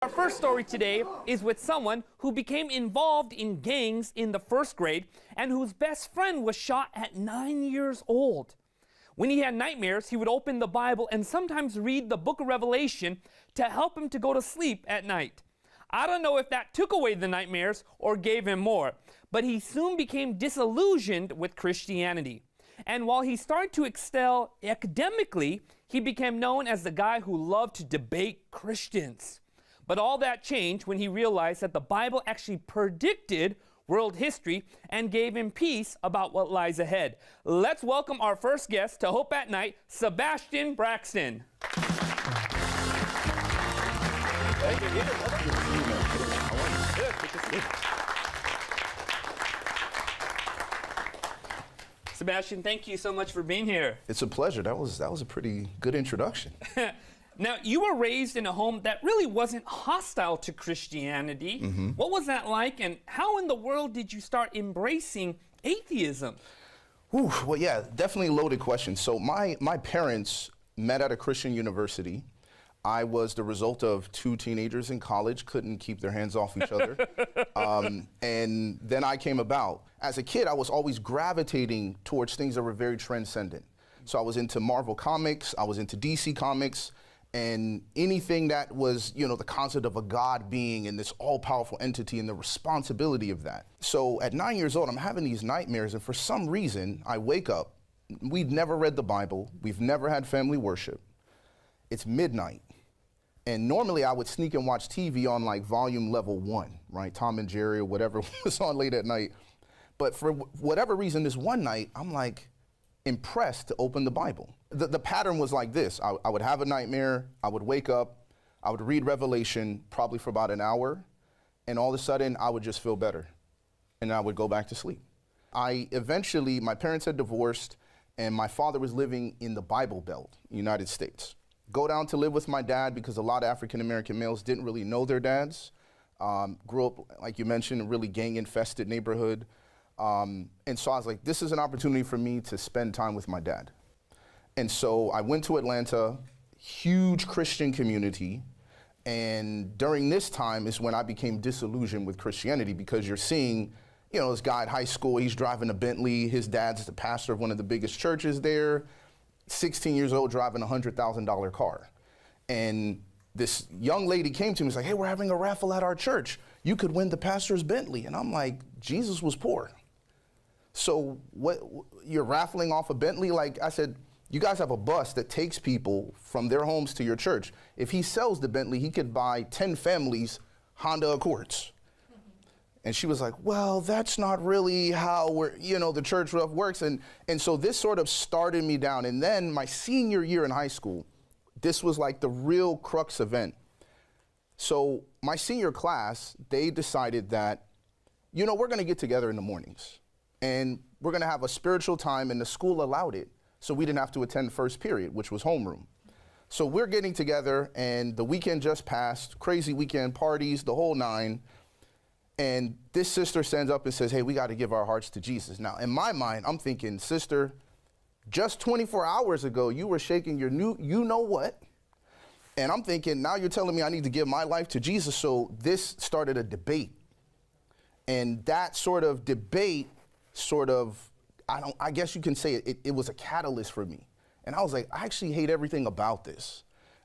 Our first story today is with someone who became involved in gangs in the first grade and whose best friend was shot at 9 years old. When he had nightmares, he would open the Bible and sometimes read the book of Revelation to help him to go to sleep at night. I don't know if that took away the nightmares or gave him more, but he soon became disillusioned with Christianity. And while he started to excel academically, he became known as the guy who loved to debate Christians. But all that changed when he realized that the Bible actually predicted world history and gave him peace about what lies ahead. Let's welcome our first guest to Hope at Night, Sebastian Braxton. Sebastian, thank you so much for being here. It's a pleasure. That was a pretty good introduction. Now, you were raised in a home that really wasn't hostile to Christianity. Mm-hmm. What was that like, and how in the world did you start embracing atheism? Ooh, well, yeah, definitely a loaded question. So my parents met at a Christian university. I was the result of two teenagers in college, couldn't keep their hands off each other. And then I came about. As a kid, I was always gravitating towards things that were very transcendent. So I was into Marvel Comics, I was into DC Comics, and anything that was, the concept of a God being and this all-powerful entity and the responsibility of that. So at 9 years old, I'm having these nightmares, and for some reason, I wake up. We'd never read the Bible. We've never had family worship. It's midnight. And normally I would sneak and watch TV on like volume level 1, right? Tom and Jerry or whatever was on late at night. But for whatever reason, this one night, I'm like impressed to open the Bible. The pattern was like this. I would have a nightmare, I would wake up, I would read Revelation probably for about an hour, and all of a sudden I would just feel better. And I would go back to sleep. My parents had divorced, and my father was living in the Bible Belt, United States. Go down to live with my dad because a lot of African-American males didn't really know their dads. Grew up, like you mentioned, a really gang-infested neighborhood. And so I was like, this is an opportunity for me to spend time with my dad. And so I went to Atlanta, huge Christian community. And during this time is when I became disillusioned with Christianity, because you're seeing, this guy at high school, he's driving a Bentley. His dad's the pastor of one of the biggest churches there. 16 years old, driving a $100,000 car. And this young lady came to me and was like, hey, we're having a raffle at our church. You could win the pastor's Bentley. And I'm like, Jesus was poor. So what, you're raffling off a Bentley? Like I said, you guys have a bus that takes people from their homes to your church. If he sells the Bentley, he could buy 10 families Honda Accords. And she was like, well, that's not really how the church works. And so this sort of started me down. And then my senior year in high school, this was like the real crux event. So my senior class, they decided that, we're going to get together in the mornings and we're going to have a spiritual time, and the school allowed it. So we didn't have to attend first period, which was homeroom. So we're getting together, and the weekend just passed, crazy weekend parties, the whole nine. And this sister stands up and says, hey, we got to give our hearts to Jesus. Now, in my mind, I'm thinking, sister, just 24 hours ago, you were shaking your you-know-what. And I'm thinking, now you're telling me I need to give my life to Jesus. So this started a debate. And that sort of debate I guess you can say it was a catalyst for me. And I was like, I actually hate everything about this.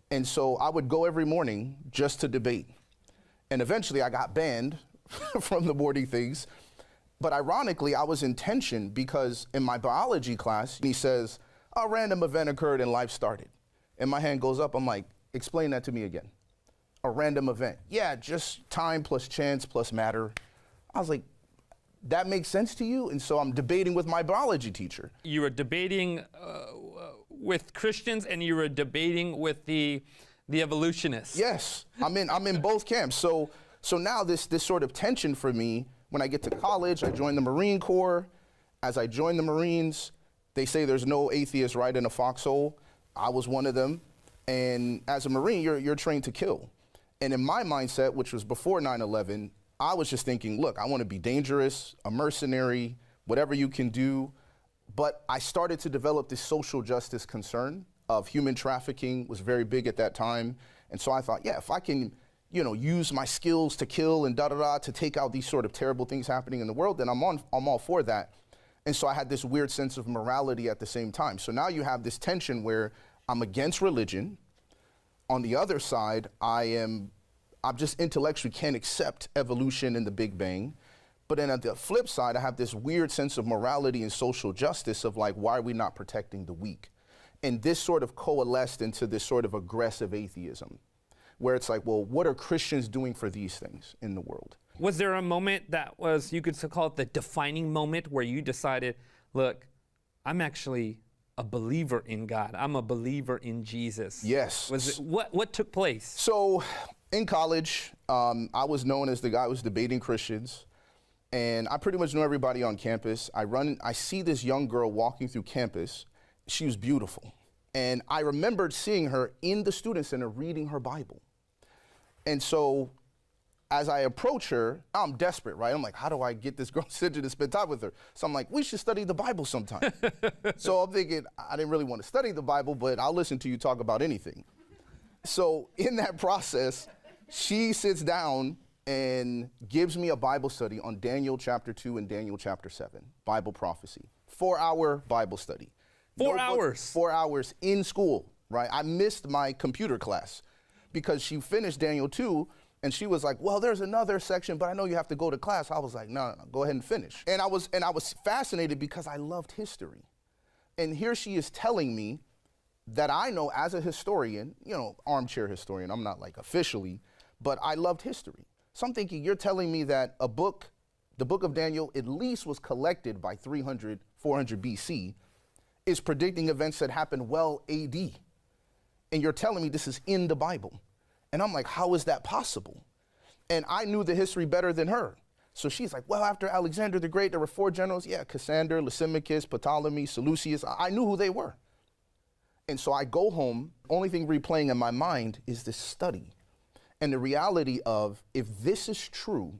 And so I would go every morning just to debate. And eventually I got banned from the morning things. But ironically, I was in tension because in my biology class, he says, a random event occurred and life started. And my hand goes up. I'm like, explain that to me again. A random event. Yeah, just time plus chance plus matter. I was like, that makes sense to you? And so I'm debating with my biology teacher. You were debating with Christians, and you were debating with the evolutionists. Yes, I'm in both camps. So now this sort of tension for me, when I get to college, I joined the Marine Corps. As I joined the Marines, they say there's no atheist right in a foxhole. I was one of them. And as a Marine, you're trained to kill. And in my mindset, which was before 9/11, I was just thinking, look, I want to be dangerous, a mercenary, whatever you can do. But I started to develop this social justice concern of human trafficking was very big at that time. And so I thought, yeah, if I can use my skills to kill and to take out these sort of terrible things happening in the world, then I'm all for that. And so I had this weird sense of morality at the same time. So now you have this tension where I'm against religion. On the other side, I'm just intellectually can't accept evolution and the Big Bang. But then at the flip side, I have this weird sense of morality and social justice of like, why are we not protecting the weak? And this sort of coalesced into this sort of aggressive atheism, where it's like, well, what are Christians doing for these things in the world? Was there a moment that was, you could call it the defining moment, where you decided, look, I'm actually a believer in God. I'm a believer in Jesus. Yes. What took place? So in college, I was known as the guy who was debating Christians. And I pretty much know everybody on campus. I see this young girl walking through campus. She was beautiful. And I remembered seeing her in the student center reading her Bible. And so as I approach her, I'm desperate, right? I'm like, how do I get this girl to spend time with her? So I'm like, we should study the Bible sometime. So I'm thinking, I didn't really want to study the Bible, but I'll listen to you talk about anything. So in that process, she sits down and gives me a Bible study on Daniel chapter 2 and Daniel chapter 7, Bible prophecy. 4-hour Bible study. 4 hours? 4 hours in school, right? I missed my computer class because she finished Daniel 2 and she was like, well, there's another section, but I know you have to go to class. I was like, no, go ahead and finish. And I was fascinated because I loved history. And here she is telling me that I know as a historian, armchair historian, I'm not like officially, but I loved history. So I'm thinking, you're telling me that the book of Daniel, at least was collected by 300, 400 BC, is predicting events that happened well AD. And you're telling me this is in the Bible. And I'm like, how is that possible? And I knew the history better than her. So she's like, well, after Alexander the Great, there were 4 generals. Yeah, Cassander, Lysimachus, Ptolemy, Seleucus. I knew who they were. And so I go home, only thing replaying in my mind is this study. And the reality of, if this is true,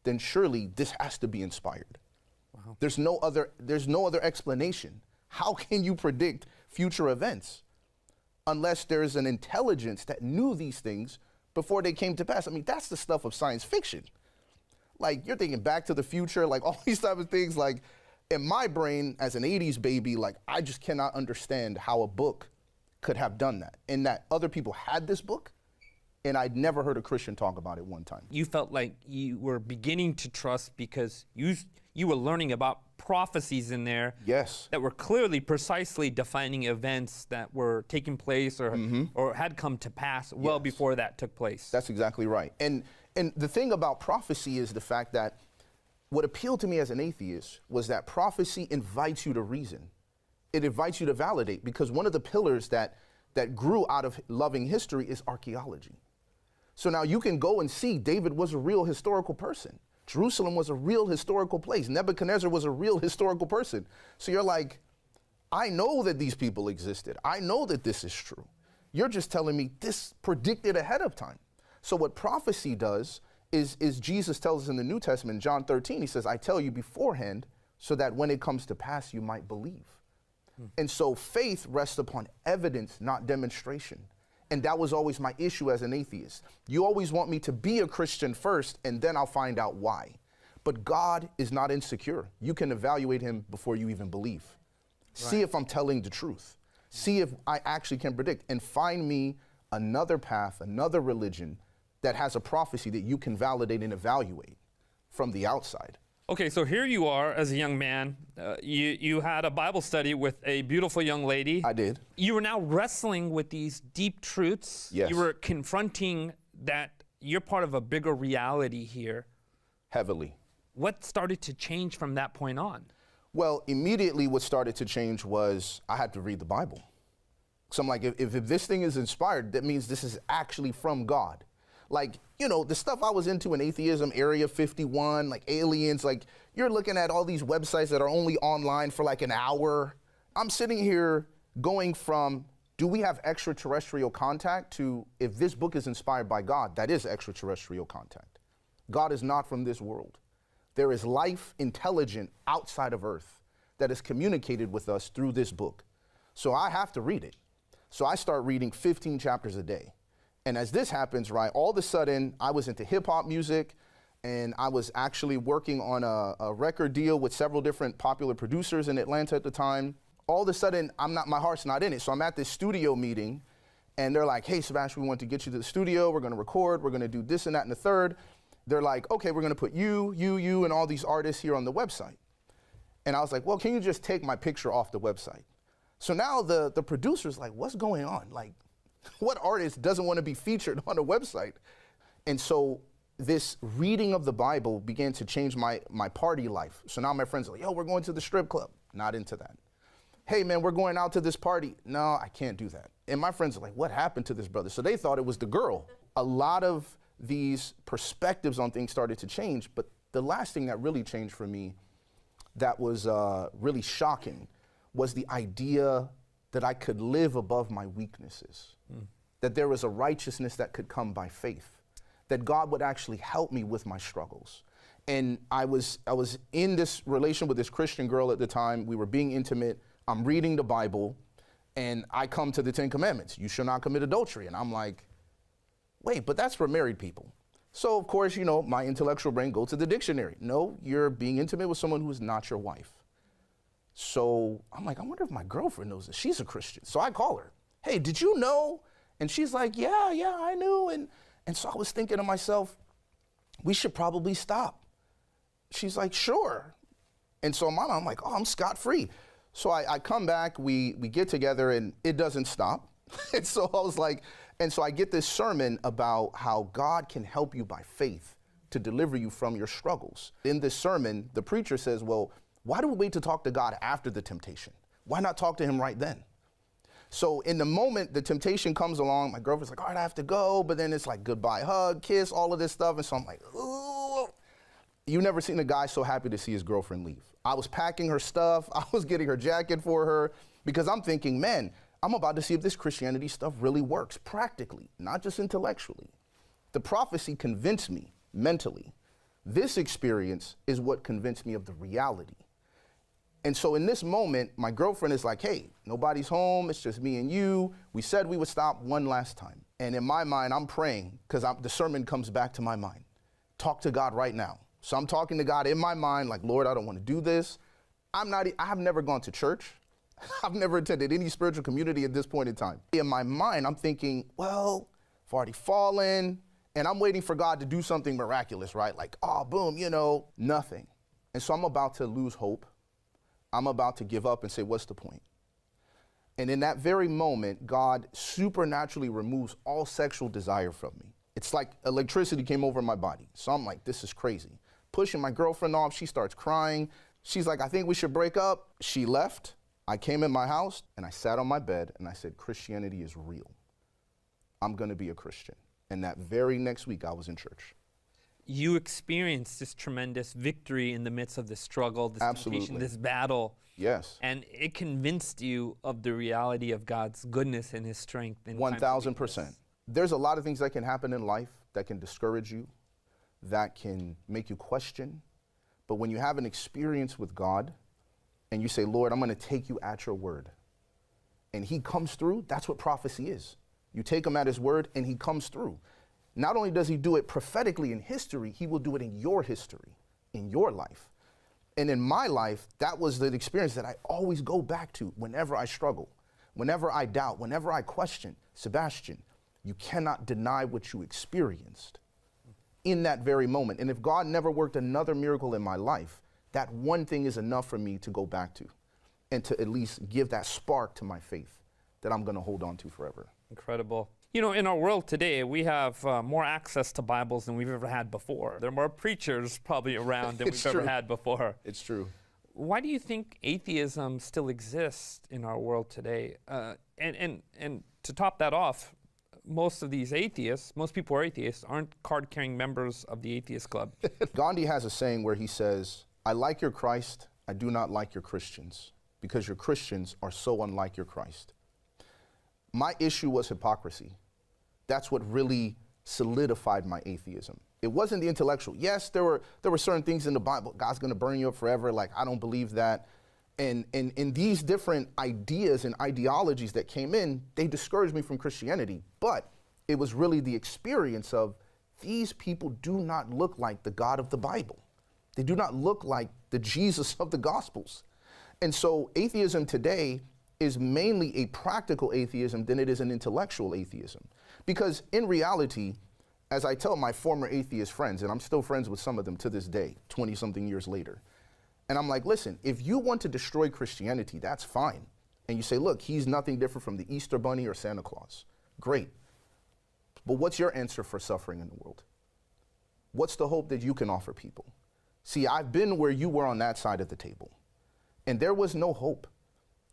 then surely this has to be inspired. Wow. There's no other explanation. How can you predict future events unless there's an intelligence that knew these things before they came to pass? I mean, that's the stuff of science fiction. Like, you're thinking Back to the Future, like all these type of things. Like, in my brain, as an 80s baby, like, I just cannot understand how a book could have done that. And that other people had this book, and I'd never heard a Christian talk about it one time. You felt like you were beginning to trust because you were learning about prophecies in there. Yes. That were clearly precisely defining events that were taking place or had come to pass well before that took place. That's exactly right. And the thing about prophecy is the fact that what appealed to me as an atheist was that prophecy invites you to reason. It invites you to validate, because one of the pillars that grew out of loving history is archaeology. So now you can go and see David was a real historical person. Jerusalem was a real historical place. Nebuchadnezzar was a real historical person. So you're like, I know that these people existed. I know that this is true. You're just telling me this predicted ahead of time. So what prophecy does is Jesus tells us in the New Testament, John 13, he says, I tell you beforehand so that when it comes to pass, you might believe. And so faith rests upon evidence, not demonstration. And that was always my issue as an atheist. You always want me to be a Christian first, and then I'll find out why. But God is not insecure. You can evaluate him before you even believe. Right. See if I'm telling the truth. See if I actually can predict, and find me another path, another religion that has a prophecy that you can validate and evaluate from the outside. Okay, so here you are as a young man. You had a Bible study with a beautiful young lady. I did. You were now wrestling with these deep truths. Yes. You were confronting that you're part of a bigger reality here. Heavily. What started to change from that point on? Well, immediately what started to change was I had to read the Bible. So I'm like, if this thing is inspired, that means this is actually from God. Like, the stuff I was into in atheism, Area 51, like aliens, like you're looking at all these websites that are only online for like an hour. I'm sitting here going from, do we have extraterrestrial contact, to, if this book is inspired by God, that is extraterrestrial contact. God is not from this world. There is life intelligent outside of Earth that is communicated with us through this book. So I have to read it. So I start reading 15 chapters a day. And as this happens, right, all of a sudden I was into hip hop music, and I was actually working on a record deal with several different popular producers in Atlanta at the time. All of a sudden, my heart's not in it. So I'm at this studio meeting, and they're like, hey, Sebastian, we want to get you to the studio. We're going to record. We're going to do this and that and the third. They're like, okay, we're going to put you, and all these artists here on the website. And I was like, well, can you just take my picture off the website? So now the producer's like, what's going on? Like, what artist doesn't want to be featured on a website? And so this reading of the Bible began to change my party life. So now my friends are like, yo, we're going to the strip club. Not into that. Hey, man, we're going out to this party. No, I can't do that. And my friends are like, what happened to this brother? So they thought it was the girl. A lot of these perspectives on things started to change, but the last thing that really changed for me that was really shocking was the idea that I could live above my weaknesses, that there was a righteousness that could come by faith, that God would actually help me with my struggles. And I was in this relation with this Christian girl at the time. We were being intimate. I'm reading the Bible, and I come to the 10 Commandments. You shall not commit adultery. And I'm like, wait, but that's for married people. So, of course, you know, my intellectual brain goes to the dictionary. No, you're being intimate with someone who is not your wife. So I'm like, I wonder if my girlfriend knows this. She's a Christian. So I call her. Hey, did you know? And she's like, yeah, I knew. And so I was thinking to myself, we should probably stop. She's like, sure. And so I'm like, oh, I'm scot-free. So I come back, we get together, and it doesn't stop. And so I was like, and so I get this sermon about how God can help you by faith to deliver you from your struggles. In this sermon, the preacher says, well, why do we wait to talk to God after the temptation? Why not talk to him right then? So in the moment the temptation comes along, my girlfriend's like, all right, I have to go. But then it's like goodbye, hug, kiss, all of this stuff. And so I'm like, ooh. You've never seen a guy so happy to see his girlfriend leave. I was packing her stuff. I was getting her jacket for her because I'm thinking, man, I'm about to see if this Christianity stuff really works practically, not just intellectually. The prophecy convinced me mentally. This experience is what convinced me of the reality. And so in this moment, my girlfriend is like, hey, nobody's home. It's just me and you. We said we would stop one last time. And in my mind, I'm praying because the sermon comes back to my mind. Talk to God right now. So I'm talking to God in my mind like, Lord, I don't want to do this. I have never gone to church. I've never attended any spiritual community at this point in time. In my mind, I'm thinking, well, I've already fallen, and I'm waiting for God to do something miraculous, right? Like, oh, boom, you know, nothing. And so I'm about to lose hope. I'm about to give up and say, what's the point? And in that very moment, God supernaturally removes all sexual desire from me. It's like electricity came over my body. So I'm like, this is crazy. Pushing my girlfriend off, she starts crying. She's like, I think we should break up. She left. I came in my house and I sat on my bed and I said, Christianity is real. I'm going to be a Christian. And that very next week I was in church. You experienced this tremendous victory in the midst of this struggle, this temptation, this battle. Yes. And it convinced you of the reality of God's goodness and his strength. 1,000%. There's a lot of things that can happen in life that can discourage you, that can make you question. But when you have an experience with God and you say, Lord, I'm going to take you at your word, and he comes through, that's what prophecy is. You take him at his word and he comes through. Not only does he do it prophetically in history, he will do it in your history, in your life. And in my life, that was the experience that I always go back to whenever I struggle, whenever I doubt, whenever I question. Sebastian, you cannot deny what you experienced in that very moment. And if God never worked another miracle in my life, that one thing is enough for me to go back to and to at least give that spark to my faith that I'm going to hold on to forever. Incredible. You know, in our world today, we have more access to Bibles than we've ever had before. There are more preachers probably around than we've ever had before. It's true. Why do you think atheism still exists in our world today? And to top that off, most of these atheists, most people who are atheists, aren't card-carrying members of the atheist club. Gandhi has a saying where he says, I like your Christ, I do not like your Christians, because your Christians are so unlike your Christ. My issue was hypocrisy. That's what really solidified my atheism. It wasn't the intellectual. Yes, there were certain things in the Bible. God's going to burn you up forever. Like, I don't believe that. And these different ideas and ideologies that came in, they discouraged me from Christianity. But It was really the experience of these people do not look like the God of the Bible. They do not look like the Jesus of the Gospels. And so atheism today is mainly a practical atheism than it is an intellectual atheism. Because in reality, as I tell my former atheist friends, and I'm still friends with some of them to this day, 20-something years later, and I'm like, listen, if you want to destroy Christianity, that's fine. And you say, look, he's nothing different from the Easter Bunny or Santa Claus. Great. But what's your answer for suffering in the world? What's the hope that you can offer people? See, I've been where you were on that side of the table, and there was no hope.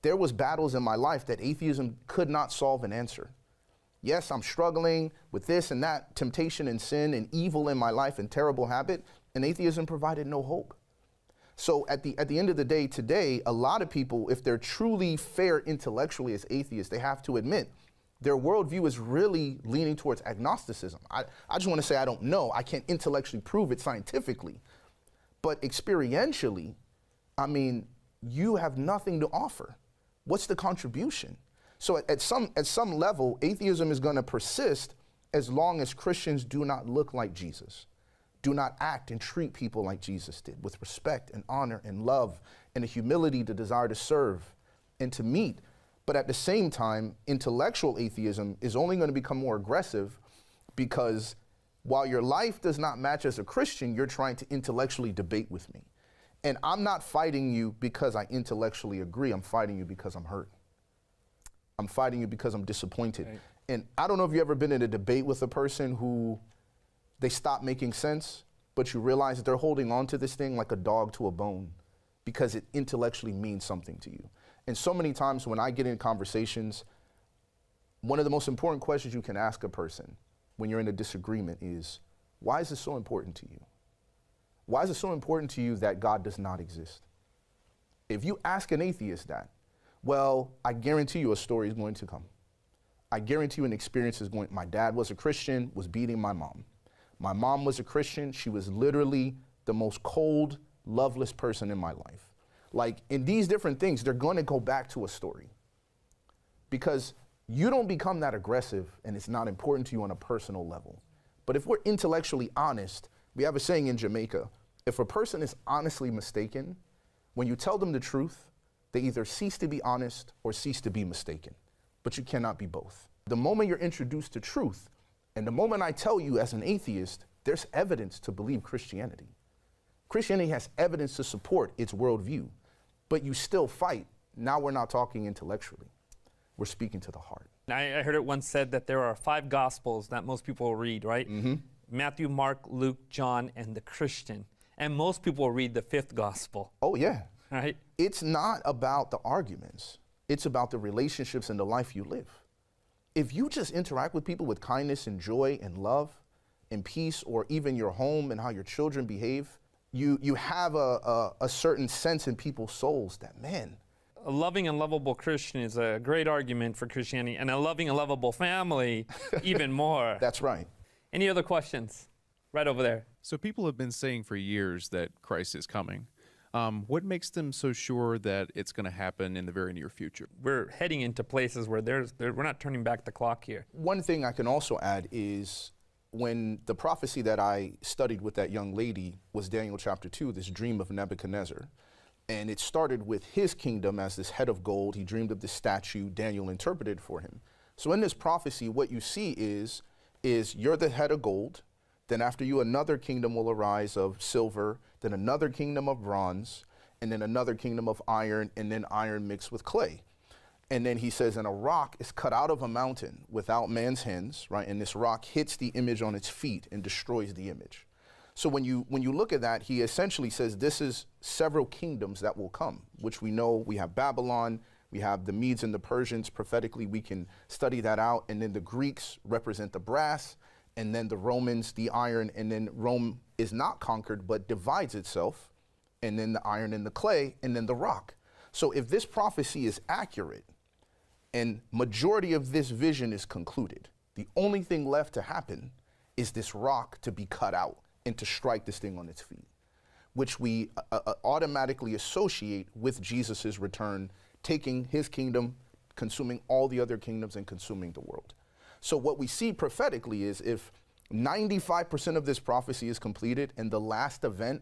There was battles in my life that atheism could not solve and answer. Yes, I'm struggling with this and that, temptation and sin and evil in my life and terrible habit, and atheism provided no hope. So at the end of the day today, a lot of people, if they're truly fair intellectually as atheists, they have to admit their worldview is really leaning towards agnosticism. I just want to say I don't know. I can't intellectually prove it scientifically. But experientially, I mean, you have nothing to offer. What's the contribution? So at some level, atheism is going to persist as long as Christians do not look like Jesus, do not act and treat people like Jesus did, with respect and honor and love and a humility to desire to serve and to meet. But at the same time, intellectual atheism is only going to become more aggressive because while your life does not match as a Christian, you're trying to intellectually debate with me. And I'm not fighting you because I intellectually agree. I'm fighting you because I'm hurt. I'm fighting you because I'm disappointed. Right. And I don't know if you've ever been in a debate with a person who they stop making sense, but you realize they're holding on to this thing like a dog to a bone because it intellectually means something to you. And so many times when I get in conversations, one of the most important questions you can ask a person when you're in a disagreement is, why is this so important to you? Why is it so important to you that God does not exist? If you ask an atheist that, well, I guarantee you a story is going to come. I guarantee you an experience is going. My dad was a Christian, was beating my mom. My mom was a Christian. She was literally the most cold, loveless person in my life. Like, in these different things, they're going to go back to a story. Because you don't become that aggressive, and it's not important to you on a personal level. But if we're intellectually honest, we have a saying in Jamaica, if a person is honestly mistaken, when you tell them the truth, they either cease to be honest or cease to be mistaken. But you cannot be both. The moment you're introduced to truth, and the moment I tell you as an atheist, there's evidence to believe Christianity. Christianity has evidence to support its worldview, but you still fight. Now we're not talking intellectually. We're speaking to the heart. I heard it once said that there are 5 Gospels that most people read, right? Mm-hmm. Matthew, Mark, Luke, John, and the Christian. And most people read the 5th Gospel. Oh, yeah. Right? It's not about the arguments. It's about the relationships and the life you live. If you just interact with people with kindness and joy and love and peace, or even your home and how your children behave, you have a certain sense in people's souls that, man. A loving and lovable Christian is a great argument for Christianity, and a loving and lovable family even more. That's right. Any other questions? Right over there. So people have been saying for years that Christ is coming. What makes them so sure that it's going to happen in the very near future? We're heading into places where we're not turning back the clock here. One thing I can also add is when the prophecy that I studied with that young lady was Daniel chapter 2, this dream of Nebuchadnezzar. And it started with his kingdom as this head of gold. He dreamed of this statue. Daniel interpreted for him. So in this prophecy, what you see is you're the head of gold. Then after you, another kingdom will arise of silver, then another kingdom of bronze, and then another kingdom of iron, and then iron mixed with clay. And then he says, and a rock is cut out of a mountain without man's hands, right? And this rock hits the image on its feet and destroys the image. So when you look at that, he essentially says this is several kingdoms that will come, which we know we have Babylon, we have the Medes and the Persians. Prophetically, we can study that out. And then the Greeks represent the brass, and then the Romans, the iron, and then Rome is not conquered, but divides itself, and then the iron and the clay, and then the rock. So if this prophecy is accurate, and majority of this vision is concluded, the only thing left to happen is this rock to be cut out and to strike this thing on its feet, which we automatically associate with Jesus's return, taking his kingdom, consuming all the other kingdoms, and consuming the world. So what we see prophetically is if 95% of this prophecy is completed and the last event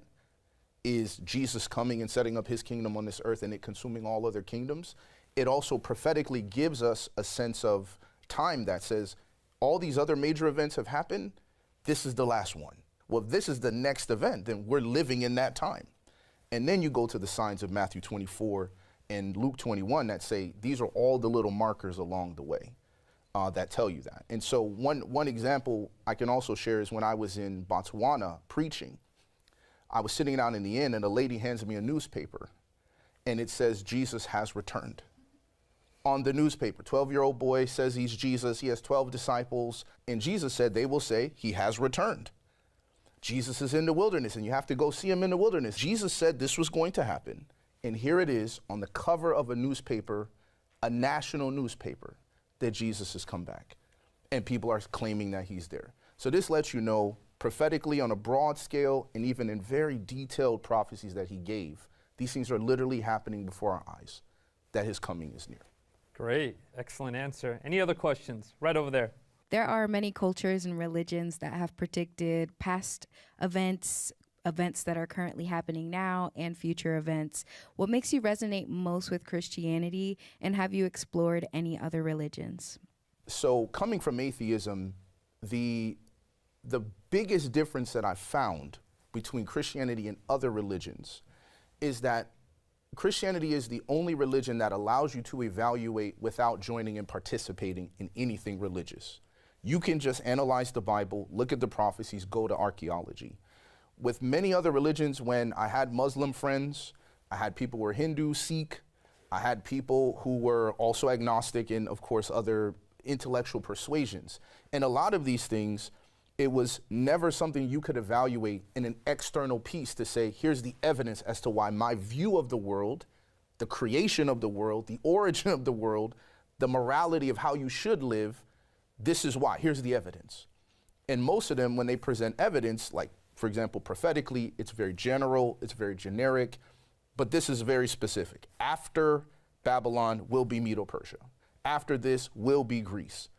is Jesus coming and setting up his kingdom on this earth and it consuming all other kingdoms, it also prophetically gives us a sense of time that says all these other major events have happened, this is the last one. Well, if this is the next event, then we're living in that time. And then you go to the signs of Matthew 24 and Luke 21 that say these are all the little markers along the way that tell you that. And so one example I can also share is when I was in Botswana preaching. I was sitting down in the inn and a lady hands me a newspaper and it says Jesus has returned. On the newspaper, 12-year-old boy says he's Jesus, he has 12 disciples, and Jesus said they will say he has returned. Jesus is in the wilderness and you have to go see him in the wilderness. Jesus said this was going to happen, and here it is on the cover of a newspaper, a national newspaper, that Jesus has come back, and people are claiming that he's there. So this lets you know prophetically on a broad scale and even in very detailed prophecies that he gave, these things are literally happening before our eyes, that his coming is near. Great, excellent answer. Any other questions? Right over there. There are many cultures and religions that have predicted past events that are currently happening now, and future events. What makes you resonate most with Christianity, and have you explored any other religions? So coming from atheism, the biggest difference that I found between Christianity and other religions is that Christianity is the only religion that allows you to evaluate without joining and participating in anything religious. You can just analyze the Bible, look at the prophecies, go to archaeology. With many other religions, when I had Muslim friends, I had people who were Hindu, Sikh, I had people who were also agnostic and, of course, other intellectual persuasions. And a lot of these things, it was never something you could evaluate in an external piece to say, here's the evidence as to why my view of the world, the creation of the world, the origin of the world, the morality of how you should live, this is why, here's the evidence. And most of them, when they present evidence, like, for example, prophetically, it's very general, it's very generic, but this is very specific. After Babylon will be Medo-Persia. After this will be Greece.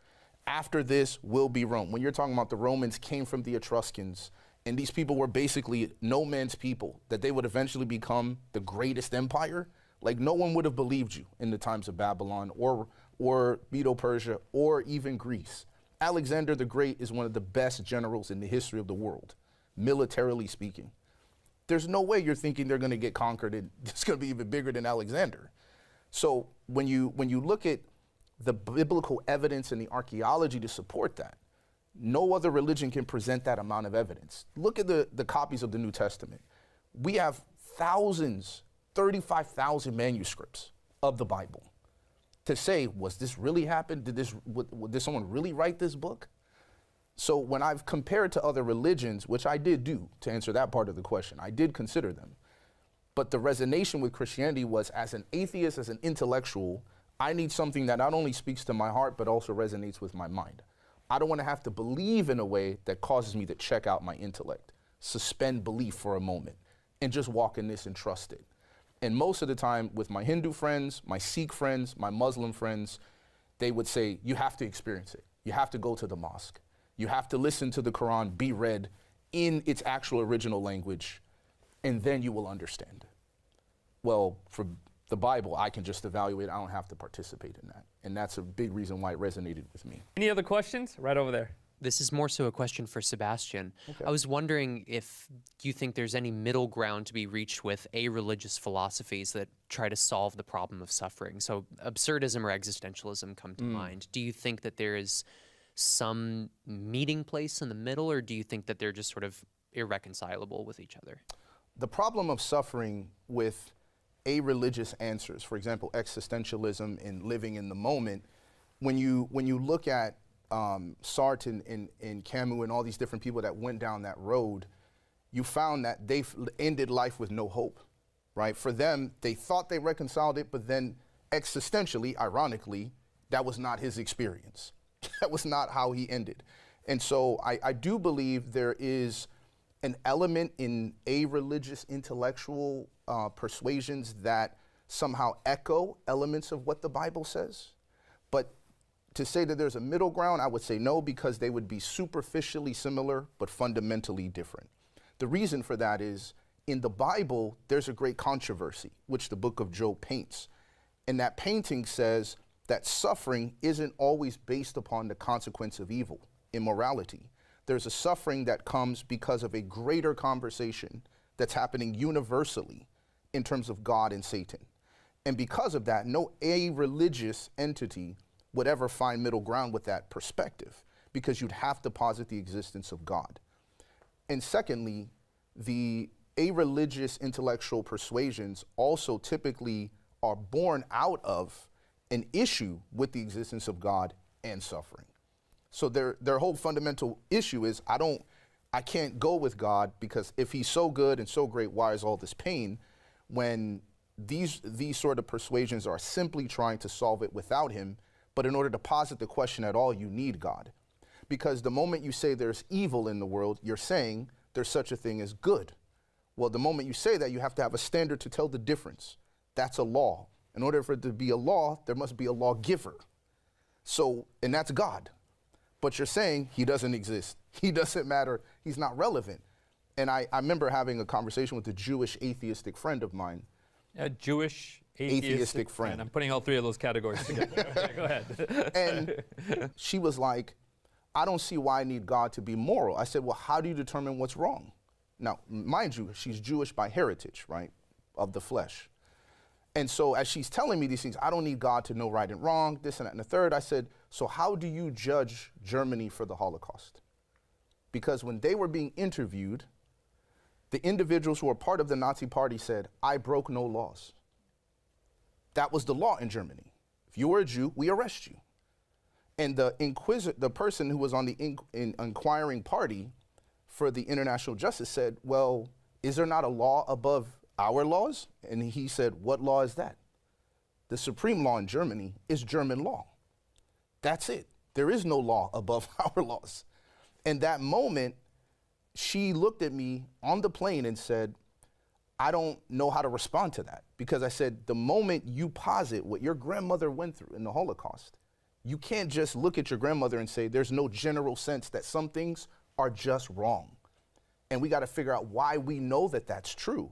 After this will be Rome. When you're talking about the Romans came from the Etruscans, and these people were basically no man's people, that they would eventually become the greatest empire, like no one would have believed you in the times of Babylon or Medo-Persia or even Greece. Alexander the Great is one of the best generals in the history of the world, militarily speaking. There's no way you're thinking they're gonna get conquered and it's gonna be even bigger than Alexander. So when you look at the biblical evidence and the archaeology to support that, no other religion can present that amount of evidence. Look at the copies of the New Testament. We have thousands, 35,000 manuscripts of the Bible. To say, was this really happen? Did someone really write this book? So when I've compared to other religions, which I did do to answer that part of the question, I did consider them. But the resonation with Christianity was, as an atheist, as an intellectual, I need something that not only speaks to my heart, but also resonates with my mind. I don't want to have to believe in a way that causes me to check out my intellect, suspend belief for a moment, and just walk in this and trust it. And most of the time with my Hindu friends, my Sikh friends, my Muslim friends, they would say, you have to experience it. You have to go to the mosque. You have to listen to the Quran be read in its actual original language, and then you will understand. Well, for the Bible, I can just evaluate. I don't have to participate in that. And that's a big reason why it resonated with me. Any other questions? Right over there. This is more so a question for Sebastian. Okay. I was wondering if you think there's any middle ground to be reached with religious philosophies that try to solve the problem of suffering. So absurdism or existentialism come to mind. Do you think that there is some meeting place in the middle, or do you think that they're just sort of irreconcilable with each other? The problem of suffering with religious answers, for example, existentialism and living in the moment, when you look at Sartre and Camus and all these different people that went down that road, you found that they ended life with no hope, right? For them, they thought they reconciled it, but then existentially, ironically, that was not his experience. That was not how he ended. And so I do believe there is an element in religious intellectual persuasions that somehow echo elements of what the Bible says. But to say that there's a middle ground, I would say no, because they would be superficially similar but fundamentally different. The reason for that is in the Bible, there's a great controversy, which the book of Job paints. And that painting says that suffering isn't always based upon the consequence of evil, immorality. There's a suffering that comes because of a greater conversation that's happening universally in terms of God and Satan. And because of that, no a-religious entity would ever find middle ground with that perspective, because you'd have to posit the existence of God. And secondly, the a-religious intellectual persuasions also typically are born out of an issue with the existence of God and suffering. So their whole fundamental issue is, I can't go with God, because if he's so good and so great, why is all this pain? When these sort of persuasions are simply trying to solve it without him, but in order to posit the question at all, you need God. Because the moment you say there's evil in the world, you're saying there's such a thing as good. Well, the moment you say that, you have to have a standard to tell the difference. That's a law. In order for it to be a law, there must be a lawgiver. So, and that's God. But you're saying he doesn't exist. He doesn't matter. He's not relevant. And I remember having a conversation with a Jewish atheistic friend of mine. A Jewish atheistic friend. I'm putting all three of those categories together. Okay, go ahead. And she was like, I don't see why I need God to be moral. I said, well, how do you determine what's wrong? Now, mind you, she's Jewish by heritage, right, of the flesh. And so as she's telling me these things, I don't need God to know right and wrong, this and that and the third. I said, so how do you judge Germany for the Holocaust? Because when they were being interviewed, the individuals who were part of the Nazi party said, I broke no laws. That was the law in Germany. If you were a Jew, we arrest you. And the person who was on the inquiring party for the international justice said, well, is there not a law above our laws? And he said, what law is that? The supreme law in Germany is German law. That's it. There is no law above our laws. And that moment, she looked at me on the plane and said, I don't know how to respond to that. Because I said, the moment you posit what your grandmother went through in the Holocaust, you can't just look at your grandmother and say, there's no general sense that some things are just wrong. And we got to figure out why we know that that's true.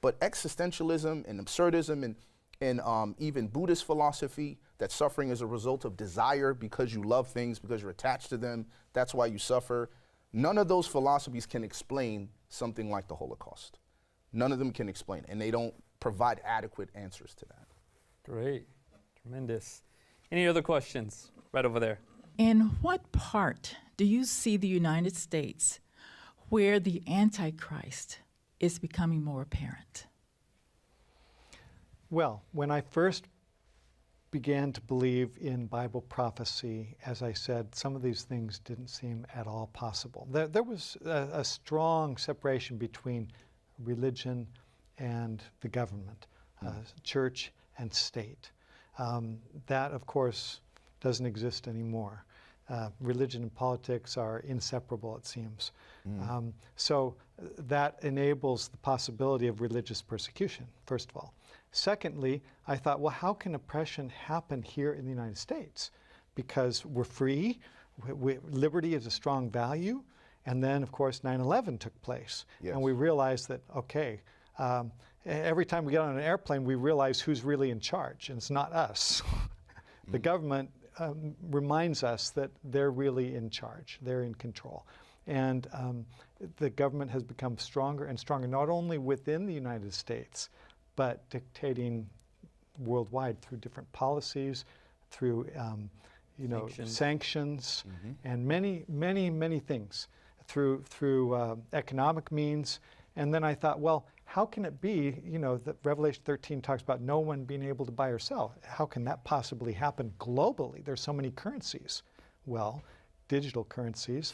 But existentialism and absurdism and even Buddhist philosophy, that suffering is a result of desire because you love things, because you're attached to them, that's why you suffer. None of those philosophies can explain something like the Holocaust. None of them can explain, and they don't provide adequate answers to that. Great, tremendous. Any other questions? Right over there. In what part do you see the United States where the Antichrist is becoming more apparent? Well, when I first began to believe in Bible prophecy, as I said, some of these things didn't seem at all possible. There was a strong separation between religion and the government, church and state. That, of course, doesn't exist anymore. Religion and politics are inseparable, it seems. So that enables the possibility of religious persecution, first of all. Secondly, I thought, well, how can oppression happen here in the United States? Because we're free, liberty is a strong value, and then, of course, 9/11 took place. Yes. And we realized that, okay, every time we get on an airplane, we realize who's really in charge, and it's not us. The government reminds us that they're really in charge, they're in control. And the government has become stronger and stronger, not only within the United States, but dictating worldwide through different policies, through sanctions, and many things, through economic means. And then I thought, well, how can it be, that Revelation 13 talks about no one being able to buy or sell? How can that possibly happen globally? There's so many currencies. Well, digital currencies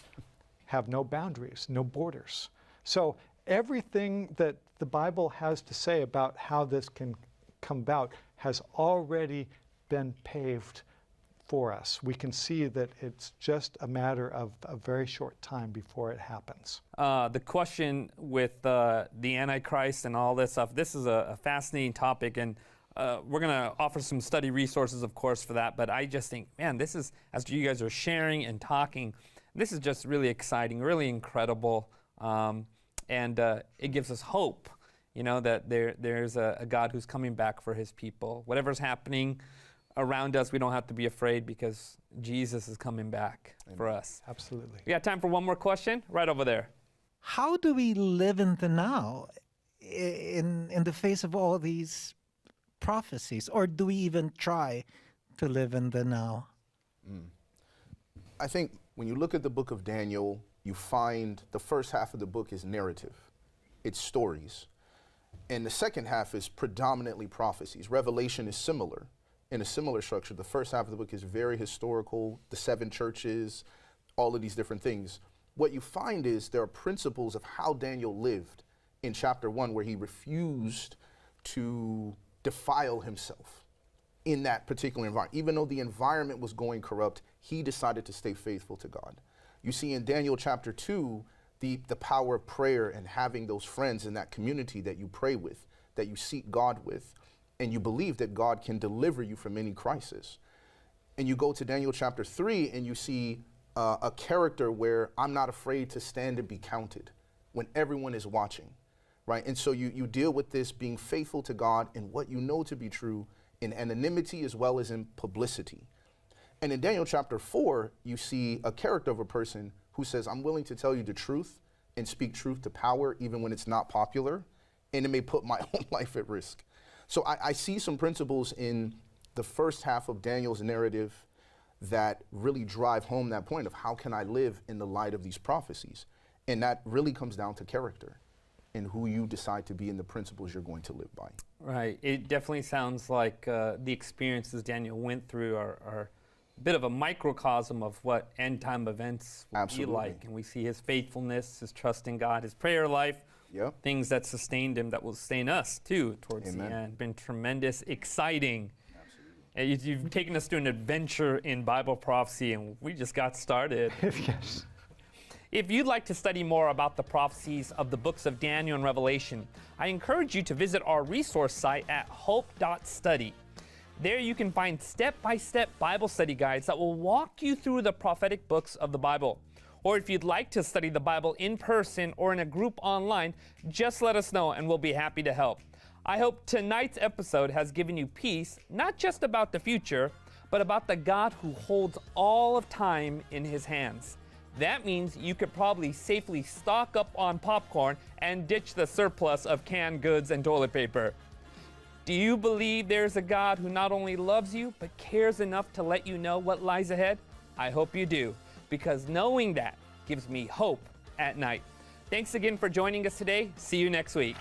have no boundaries, no borders. So everything that the Bible has to say about how this can come about has already been paved for us. We can see that it's just a matter of a very short time before it happens. The question with the Antichrist and all this stuff, this is a fascinating topic, and we're going to offer some study resources, of course, for that. But I just think, man, this is, as you guys are sharing and talking, this is just really exciting, really incredible. And it gives us hope, you know, that there's a God who's coming back for his people. Whatever's happening around us, we don't have to be afraid because Jesus is coming back for us. Absolutely. We got time for one more question right over there. How do we live in the now in the face of all these prophecies? Or do we even try to live in the now? I think when you look at the book of Daniel, you find the first half of the book is narrative. It's stories. And the second half is predominantly prophecies. Revelation is similar, in a similar structure. The first half of the book is very historical, the 7 churches, all of these different things. What you find is there are principles of how Daniel lived in chapter 1 where he refused to defile himself in that particular environment. Even though the environment was going corrupt, he decided to stay faithful to God. You see in Daniel chapter 2, the power of prayer and having those friends in that community that you pray with, that you seek God with, and you believe that God can deliver you from any crisis. And you go to Daniel chapter 3 and you see a character where I'm not afraid to stand and be counted when everyone is watching, right? And so you deal with this being faithful to God and what you know to be true in anonymity as well as in publicity. And in Daniel chapter 4, you see a character of a person who says, I'm willing to tell you the truth and speak truth to power even when it's not popular, and it may put my own life at risk. So I see some principles in the first half of Daniel's narrative that really drive home that point of how can I live in the light of these prophecies? And that really comes down to character and who you decide to be and the principles you're going to live by. Right. It definitely sounds like the experiences Daniel went through are a bit of a microcosm of what end time events will be like. And we see his faithfulness, his trust in God, his prayer life, things that sustained him that will sustain us too towards the end. Been tremendous, exciting. And you've taken us to an adventure in Bible prophecy, and we just got started. Yes. If you'd like to study more about the prophecies of the books of Daniel and Revelation, I encourage you to visit our resource site at hope.study. There you can find step-by-step Bible study guides that will walk you through the prophetic books of the Bible. Or if you'd like to study the Bible in person or in a group online, just let us know and we'll be happy to help. I hope tonight's episode has given you peace, not just about the future, but about the God who holds all of time in his hands. That means you could probably safely stock up on popcorn and ditch the surplus of canned goods and toilet paper. Do you believe there's a God who not only loves you, but cares enough to let you know what lies ahead? I hope you do, because knowing that gives me hope at night. Thanks again for joining us today. See you next week.